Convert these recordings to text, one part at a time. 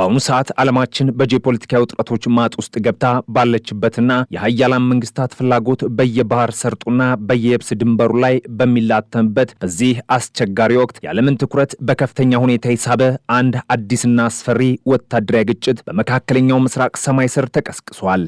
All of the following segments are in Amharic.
በአሁኑ ሰዓት ዓለማችን በጂኦፖለቲካዊ ውጥረቶች ማጥ ውስጥ ገብታ ባለችበትና የሀያላን መንግስታት ፍላጎት በየባህር ሰርጡና በየብስ ድንበሩ ላይ በሚላተምበት በዚህ አስቸጋሪ ወቅት የዓለምን ትኩረት በከፍተኛ ሁኔታ የሳበ አንድ አዲስና አስፈሪ ወታደራዊ ግጭት በመካከለኛው ምስራቅ ሰማይ ስር ተቀስቅሷል።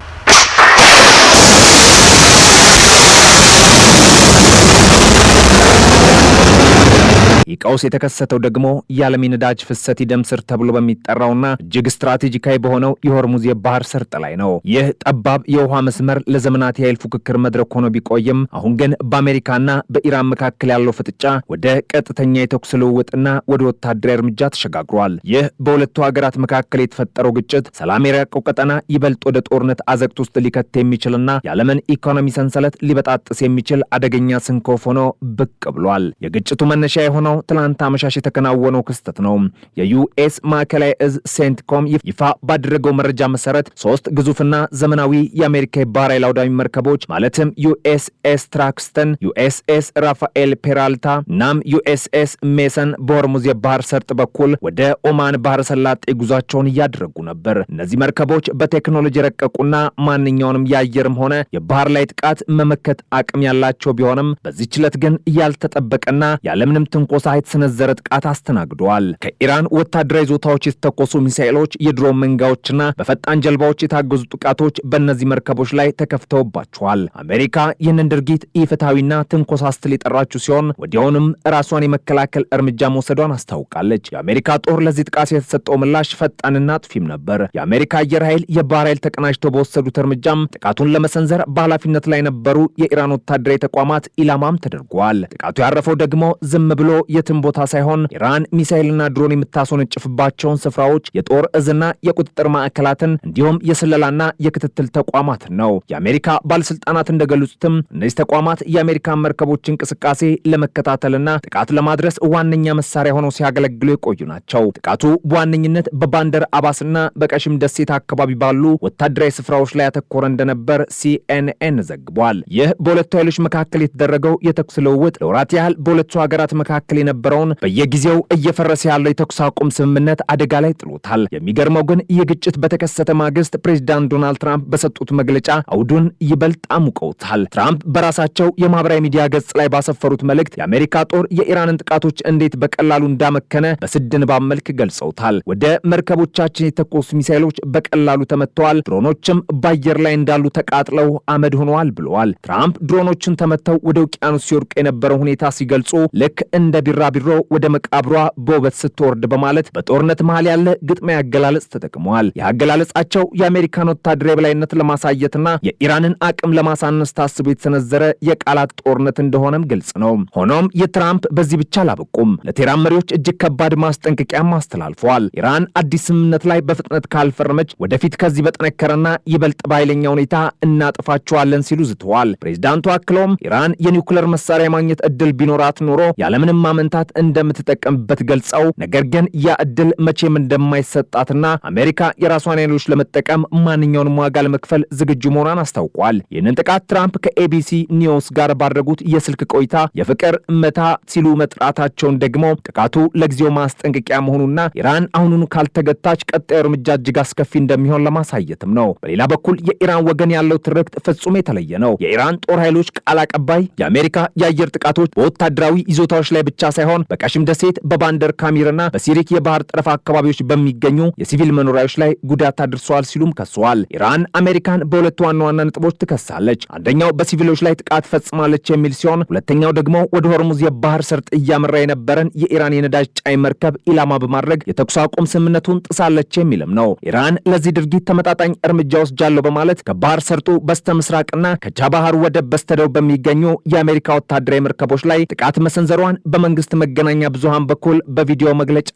ይህ ቀውስ የተከሰተው ደግሞ የዓለም የነዳጅ ፍሰት ደም ስር ተብሎ በሚጠራውና እጅግ ስትራቴጂካዊ በሆነው የሆርሙዝ የባህር ሰርጥ ላይ ነው። ይህ ጠባብ የውሃ መስመር ለዘመናት የኃይል ፉክክር መድረክ ሆኖ ቢቆይም አሁን ግን በአሜሪካና በኢራን መካከል ያለው ፍጥጫ ወደ ቀጥተኛ የተኩስ ልውውጥና ወደ ወታደራዊ እርምጃ ተሸጋግሯል። ይህ በሁለቱ ሀገራት መካከል የተፈጠረው ግጭት ሰላም የራቀው ቀጠና ይበልጥ ወደ ጦርነት አዘቅት ውስጥ ሊከት የሚችልና የዓለምን ኢኮኖሚ ሰንሰለት ሊበጣጥስ የሚችል አደገኛ ስንኮፍ ሆኖ ብቅ ብሏል። የግጭቱ መነሻ የሆነው ትላንት አመሻሽ የተከናወነው ክስተት ነው። የዩኤስ ማዕከላዊ እዝ ሴንትኮም ይፋ ባደረገው መረጃ መሰረት 3 ግዙፍና ዘመናዊ የአሜሪካ የባህር ኃይል አውዳሚ መርከቦች ማለትም ዩኤስኤስ ትራክስተን፣ ዩኤስኤስ ራፋኤል ፔራልታ እናም ዩኤስኤስ ሜሰን በሆርሙዝ የባህር ሰርጥ በኩል ወደ ኦማን ባህረ ሰላጤ ጉዟቸውን እያደረጉ ነበር። እነዚህ መርከቦች በቴክኖሎጂ የረቀቁና ማንኛውንም የአየርም ሆነ የባህር ላይ ጥቃት መመከት አቅም ያላቸው ቢሆንም በዚህች ዕለት ግን ያልተጠበቀና ያለምንም ትንኮሳ የተሰነዘረ ጥቃት አስተናግደዋል። ከኢራን ወታደራዊ ይዞታዎች የተተኮሱ ሚሳኤሎች፣ የድሮን መንጋዎችና በፈጣን ጀልባዎች የታገዙ ጥቃቶች በእነዚህ መርከቦች ላይ ተከፍተውባቸዋል። አሜሪካ ይህንን ድርጊት ኢፍትሐዊና ትንኮሳ ስትል የጠራችው ሲሆን ወዲያውንም ራሷን የመከላከል እርምጃ መውሰዷን አስታውቃለች። የአሜሪካ ጦር ለዚህ ጥቃት የተሰጠው ምላሽ ፈጣንና አጥፊም ነበር። የአሜሪካ አየር ኃይል፣ የባህር ኃይል ተቀናጅተው በወሰዱት እርምጃም ጥቃቱን ለመሰንዘር በኃላፊነት ላይ የነበሩ የኢራን ወታደራዊ ተቋማት ኢላማም ተደርገዋል። ጥቃቱ ያረፈው ደግሞ ዝም ብሎ የትም ቦታ ሳይሆን ኢራን ሚሳኤልና ድሮን የምታስወነጭፍባቸውን ስፍራዎች፣ የጦር እዝና የቁጥጥር ማዕከላትን እንዲሁም የስለላና የክትትል ተቋማትን ነው። የአሜሪካ ባለስልጣናት እንደገለጹትም እነዚህ ተቋማት የአሜሪካን መርከቦች እንቅስቃሴ ለመከታተልና ጥቃት ለማድረስ ዋነኛ መሳሪያ ሆነው ሲያገለግሉ የቆዩ ናቸው። ጥቃቱ በዋነኝነት በባንደር አባስና በቀሽም ደሴት አካባቢ ባሉ ወታደራዊ ስፍራዎች ላይ ያተኮረ እንደነበር ሲኤንኤን ዘግቧል። ይህ በሁለቱ ኃይሎች መካከል የተደረገው የተኩስ ልውውጥ ለወራት ያህል በሁለቱ ሀገራት መካከል የነበረውን በየጊዜው እየፈረሰ ያለው የተኩስ አቁም ስምምነት አደጋ ላይ ጥሎታል። የሚገርመው ግን ይህ ግጭት በተከሰተ ማግስት ፕሬዚዳንት ዶናልድ ትራምፕ በሰጡት መግለጫ አውዱን ይበልጥ አሙቀውታል። ትራምፕ በራሳቸው የማህበራዊ ሚዲያ ገጽ ላይ ባሰፈሩት መልእክት የአሜሪካ ጦር የኢራንን ጥቃቶች እንዴት በቀላሉ እንዳመከነ በስድ ንባብ መልክ ገልጸውታል። ወደ መርከቦቻችን የተኮሱ ሚሳኤሎች በቀላሉ ተመተዋል፣ ድሮኖችም በአየር ላይ እንዳሉ ተቃጥለው አመድ ሆነዋል ብለዋል። ትራምፕ ድሮኖችን ተመተው ወደ ውቅያኖስ ሲወርቁ የነበረው ሁኔታ ሲገልጹ ልክ እንደ ቢራቢሮ ወደ መቃብሯ በውበት ስትወርድ በማለት በጦርነት መሃል ያለ ግጥሚያ አገላለጽ ተጠቅመዋል። የአገላለጻቸው የአሜሪካን ወታደራዊ የበላይነት ለማሳየትና የኢራንን አቅም ለማሳነስ ታስቦ የተሰነዘረ የቃላት ጦርነት እንደሆነም ግልጽ ነው። ሆኖም የትራምፕ በዚህ ብቻ አላበቁም። ለቴህራን መሪዎች እጅግ ከባድ ማስጠንቀቂያም አስተላልፈዋል። ኢራን አዲስ ስምምነት ላይ በፍጥነት ካልፈረመች ወደፊት ከዚህ በጠነከረና ይበልጥ በኃይለኛ ሁኔታ እናጥፋቸዋለን ሲሉ ዝተዋል። ፕሬዚዳንቱ አክለውም ኢራን የኒውክሌር መሳሪያ ማግኘት እድል ቢኖራት ኖሮ ያለምንም ማመንታት እንደምትጠቀምበት ገልጸው ነገር ግን ያ እድል መቼም እንደማይሰጣትና አሜሪካ የራሷን ኃይሎች ለመጠቀም ማንኛውንም ዋጋ ለመክፈል ዝግጁ መሆኗን አስታውቋል። ይህንን ጥቃት ትራምፕ ከኤቢሲ ኒውስ ጋር ባደረጉት የስልክ ቆይታ የፍቅር መታ ሲሉ መጥራታቸውን ደግሞ ጥቃቱ ለጊዜው ማስጠንቀቂያ መሆኑና ኢራን አሁኑኑ ካልተገታች ቀጣዩ እርምጃ እጅግ አስከፊ እንደሚሆን ለማሳየትም ነው። በሌላ በኩል የኢራን ወገን ያለው ትርክት ፍጹም የተለየ ነው። የኢራን ጦር ኃይሎች ቃል አቀባይ የአሜሪካ የአየር ጥቃቶች በወታደራዊ ይዞታዎች ላይ ብቻ ሳይሆን በቀሽም ደሴት፣ በባንደር ካሚርና በሲሪክ የባህር ጠረፍ አካባቢዎች በሚገኙ የሲቪል መኖሪያዎች ላይ ጉዳት አድርሰዋል ሲሉም ከሰዋል። ኢራን አሜሪካን በሁለት ዋና ዋና ነጥቦች ትከሳለች። አንደኛው በሲቪሎች ላይ ጥቃት ፈጽማለች የሚል ሲሆን ሁለተኛው ደግሞ ወደ ሆርሙዝ የባህር ሰርጥ እያመራ የነበረን የኢራን የነዳጅ ጫኝ መርከብ ኢላማ በማድረግ የተኩስ አቁም ስምምነቱን ጥሳለች የሚልም ነው። ኢራን ለዚህ ድርጊት ተመጣጣኝ እርምጃ ወስጃለሁ በማለት ከባህር ሰርጡ በስተ ምስራቅና ከቻባሃር ወደብ በስተደቡብ በሚገኙ የአሜሪካ ወታደራዊ መርከቦች ላይ ጥቃት መሰንዘሯን በመንግስት መገናኛ ብዙሃን በኩል በቪዲዮ መግለጫ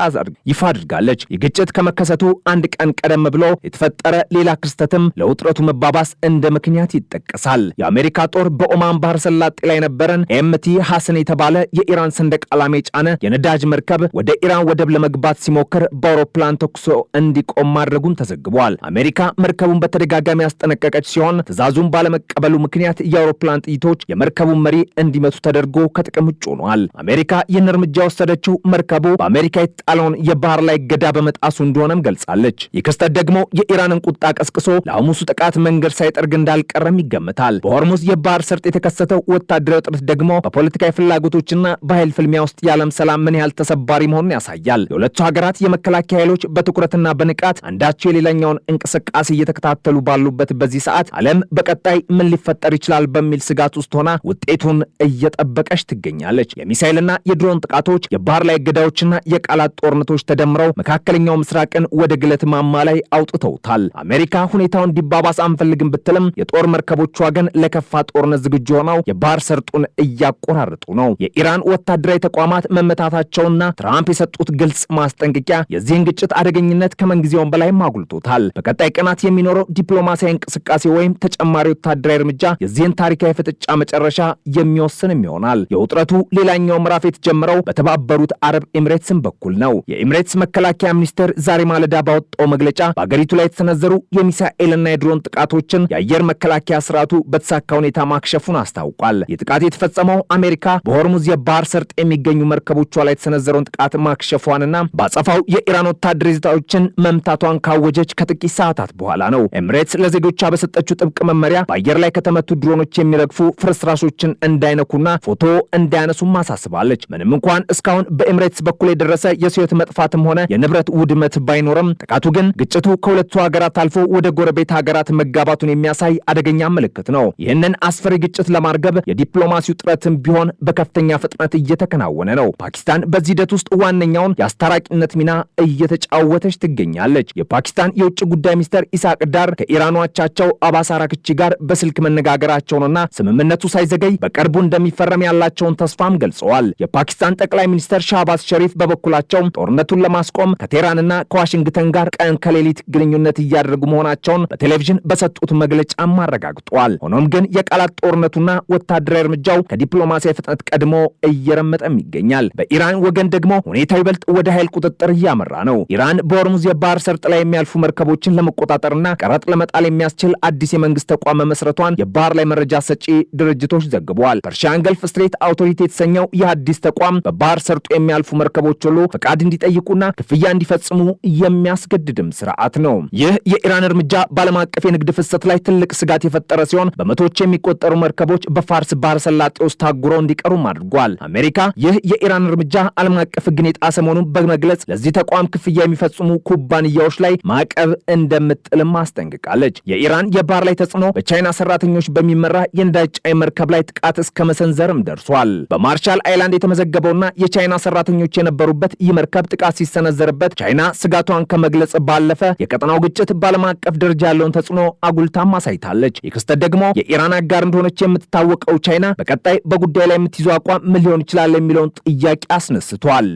ይፋ አድርጋለች። የግጭት ከመከሰቱ አንድ ቀን ቀደም ብሎ የተፈጠረ ሌላ ክስተትም ለውጥረቱ መባባስ እንደ ምክንያት ይጠቀሳል። የአሜሪካ ጦር በኦማን ባህረ ሰላጤ ላይ የነበረን ኤምቲ ሐሰን የተባለ የኢራን ሰንደቅ ዓላማ የጫነ የነዳጅ መርከብ ወደ ኢራን ወደብ ለመግባት ሲሞክር በአውሮፕላን ተኩሶ እንዲቆም ማድረጉን ተዘግቧል። አሜሪካ መርከቡን በተደጋጋሚ ያስጠነቀቀች ሲሆን ትዕዛዙን ባለመቀበሉ ምክንያት የአውሮፕላን ጥይቶች የመርከቡን መሪ እንዲመቱ ተደርጎ ከጥቅም ውጭ ሆኗል። አሜሪካ ይህን እርምጃ የወሰደችው መርከቡ በአሜሪካ የተጣለውን የባህር ላይ እገዳ በመጣሱ እንደሆነም ገልጻለች። ይህ ክስተት ደግሞ የኢራንን ቁጣ ቀስቅሶ ለሐሙሱ ጥቃት መንገድ ሳይጠርግ እንዳልቀረም ይገምታል። በሆርሙዝ የባህር ሰርጥ የተከሰተው ወታደራዊ ውጥረት ደግሞ በፖለቲካዊ ፍላጎቶችና በኃይል ፍልሚያ ውስጥ የዓለም ሰላም ምን ያህል ተሰባሪ መሆኑን ያሳያል። የሁለቱ ሀገራት የመከላከያ ኃይሎች በትኩረትና በንቃት አንዳቸው የሌላኛውን እንቅስቃሴ እየተከታተሉ ባሉበት በዚህ ሰዓት ዓለም በቀጣይ ምን ሊፈጠር ይችላል በሚል ስጋት ውስጥ ሆና ውጤቱን እየጠበቀች ትገኛለች። የሚሳኤልና የድሮን ጥቃቶች፣ የባህር ላይ እገዳዎችና የቃላት ጦርነቶች ተደምረው መካከለኛው ምስራቅን ወደ ግለት ማማ ላይ አውጥተውታል። አሜሪካ ሁኔታውን እንዲባባስ አንፈልግም ብትልም የጦር መርከቦቿ ግን ለከፋ ጦርነት ዝግጁ ሆነው የባህር ሰርጡን እያቆራረጡ ነው። የኢራን ወታደራዊ ተቋማት መመታታቸውና ትራምፕ የሰጡት ግልጽ ማስጠንቀቂያ የዚህን ግጭት አደገኝነት ከምንጊዜውም በላይ አጉልቶታል። በቀጣይ ቀናት የሚኖረው ዲፕሎማሲያዊ እንቅስቃሴ ወይም ተጨማሪ ወታደራዊ እርምጃ የዚህን ታሪካዊ ፍጥጫ መጨረሻ የሚወስንም ይሆናል። የውጥረቱ ሌላኛው ምዕራፍ የተጀመረው በተባበሩት አረብ ኤምሬትስን በኩል ነው። የኤምሬትስ መከላከያ ሚኒስቴር ዛሬ ማለዳ ባወጣው መግለጫ በአገሪቱ ላይ የተሰነዘሩ የሚሳኤልና የድሮን ጥቃቶችን የአየር መከላከያ ስርዓቱ በተሳካ ሁኔታ ማክሸፉን አስታውቋል። የጥቃት የተፈጸመው አሜሪካ በሆርሙዝ የባህር ሰርጥ የሚገኙ መርከቦቿ ላይ የተሰነዘረውን ጥቃት ማክሸፏንና በአጸፋው የኢራን ወታደራዊ ይዞታዎችን መምታቷን ካወጀች ከጥቂት ሰዓታት በኋላ ነው። ኤምሬትስ ለዜጎቿ በሰጠችው ጥብቅ መመሪያ በአየር ላይ ከተመቱ ድሮኖች የሚረግፉ ፍርስራሾችን እንዳይነኩና ፎቶ እንዳያነሱም አሳስባለች። ምንም እንኳን እስካሁን በኤምሬትስ በኩል የደረሰ የህይወት መጥፋትም ሆነ የንብረት ውድመት ባይኖርም ጥቃቱ ግን ግጭቱ ከሁለቱ ሀገራት አልፎ ወደ ጎረቤት ሀገራት መጋባቱን የሚያሳይ አደገኛ ምልክት ነው። ይህንን አስፈሪ ግጭት ለማርገብ የዲፕሎማሲው ጥረትም ቢሆን በከፍተኛ ፍጥነት እየተከናወነ ነው። ፓኪስታን በዚህ ሂደት ውስጥ ዋነኛውን የአስታራቂነት ሚና እየተጫወተች ትገኛለች። የፓኪስታን የውጭ ጉዳይ ሚኒስትር ኢሳቅ ዳር ከኢራኑ አቻቸው አባስ አራክቺ ጋር በስልክ መነጋገራቸውንና ስምምነቱ ሳይዘገይ በቅርቡ እንደሚፈረም ያላቸውን ተስፋም ገልጸዋል። የፓኪስታን ጠቅላይ ሚኒስትር ሻህባዝ ሸሪፍ በበኩላቸው ጦርነቱን ለማስቆም ከቴህራንና ከዋሽንግተን ጋር ቀን ከሌሊት ግንኙነት እያደረጉ መሆናቸውን በቴሌቪዥን በሰጡት መግለጫም አረጋግጠዋል። ሆኖም ግን የቃላት ጦርነቱና ወታደራዊ እርምጃው ከዲፕሎማሲያዊ ፍጥነት ቀድሞ እየረመጠም ይገኛል። በኢራን ወገን ደግሞ ሁኔታው ይበልጥ ወደ ኃይል ቁጥጥር እያመራ ነው። ኢራን በሆርሙዝ የባህር ሰርጥ ላይ የሚያልፉ መርከቦችን ለመቆጣጠርና ቀረጥ ለመጣል የሚያስችል አዲስ የመንግስት ተቋም መመስረቷን የባህር ላይ መረጃ ሰጪ ድርጅቶች ዘግበዋል። ፐርሺያን ገልፍ ስትሬት አውቶሪቲ የተሰኘው ይህ አዲስ ተቋም በባህር ሰርጡ የሚያልፉ መርከቦች ሁሉ ፈቃድ እንዲጠይቁና ክፍያ እንዲፈጽሙ የሚያስገድድም ስርዓት ነው። ይህ የኢራን እርምጃ በዓለም አቀፍ የንግድ ፍሰት ላይ ትልቅ ስጋት የፈጠረ ሲሆን በመቶዎች የሚቆጠሩ መርከቦች በፋርስ ባህረ ሰላጤ ውስጥ ታጉረው እንዲቀሩም አድርጓል። አሜሪካ ይህ የኢራን እርምጃ ዓለም አቀፍ ሕግን የጣሰ መሆኑን በመግለጽ ለዚህ ተቋም ክፍያ የሚፈጽሙ ኩባንያዎች ላይ ማዕቀብ እንደምጥልም አስጠንቅቃለች። የኢራን የባህር ላይ ተጽዕኖ በቻይና ሰራተኞች በሚመራ የነዳጅ ጫኝ መርከብ ላይ ጥቃት እስከ መሰንዘርም ደርሷል። በማርሻል አይላንድ የተመዘገበውና የቻይና ሰራተኞች የነበሩበት ይህ መርከብ ጥቃት ሲሰነዘርበት ቻይና ስጋቷን ከመግለጽ ባለፈ የቀጠናው ግጭት በዓለም አቀፍ ደረጃ ያለውን ተጽዕኖ አጉልታም አሳይታለች። ይህ ክስተት ደግሞ የኢራን አጋር እንደሆነች የምትታወቀው ቻይና በቀጣይ በጉዳዩ ላይ የምትይዘው አቋም ምን ሊሆን ይችላል የሚለውን ጥያቄ አስነስቷል።